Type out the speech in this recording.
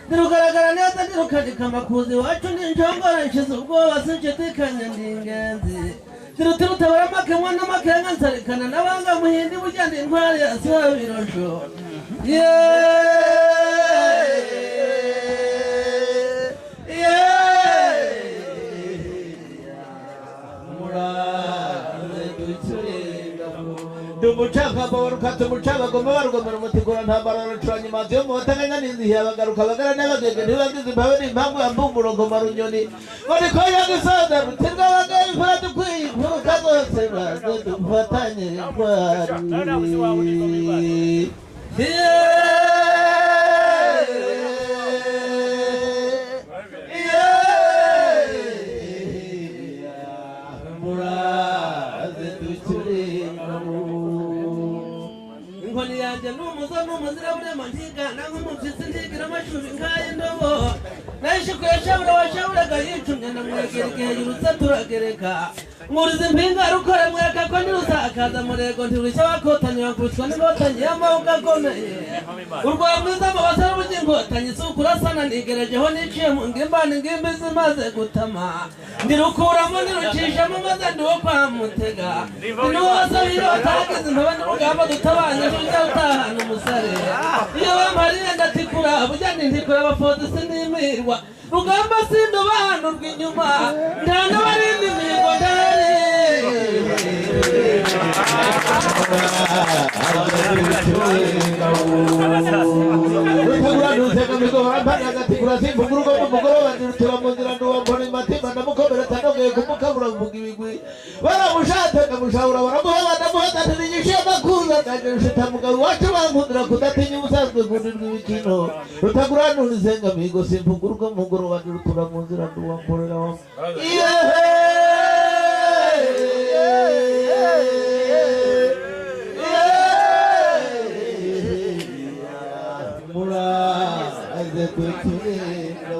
ndirugaragara neza ndirukandika amakuzi iwacu n'injongora nshize ubwoba sinshidikanya ndi ingenzi ndirutabara amakemwa n'amakenga nsarekana n'abanga muhindi burya ndi intwari ya sabirosho Dumuchaka baruka tumuchaka gomaruka mutikora ntambara rucanye mazi yo mutanganya n'inzi yabagaruka bagara n'abagenge ntibagize bawe impamvu yambumburo gomarunyoni bari ko yagisaza rutirwa bagaye fatu kwivuka zose bazo dufatanye kwari n'umufisi ndigira amashuri ngaye ndobo nayishuku yashabura washaburaga yicumye ndamwegera igihe yurutse turagereka nkuriza impinga rukore mweka ko ntiruzakaza murego ntirushya wakotanye wakubitwa n'inkotanyi y'amaboko akomeye urwa mwiza mu basore bw'inkotanyi si ukurasana nigerejeho niciye mu ngimbani ingimbi zimaze gutama ndirukuramo ndirukishamo maze ndiwo kwa mutega ndinuwasabire batagize intobe n'urugamba dutabanye ujya utahana umusare iyo bamariye ndatikura burya nintikura abapolisi n'imirwa rugamba sindobanurwa inyuma nta n'abarinda imihigo ndahari rutegura nutega migo barampana agatikura simvuga urugo n'umugoroba ndirutira mu nzira nduwambona imatimba ndamukomeretsa ndongeye kumukabura mvuga ibigwi baramushata ndamushahura baramuha banamuhatanira inyishu y'amakuza kandi rushita mugabo iwacu bankundira kudatinya ubusanzwe kundirwa imikino rutagura nunizenga migo simvuga urugo mugoroba ndirutira mu nzira nduwamborera wa mura aze kuturenga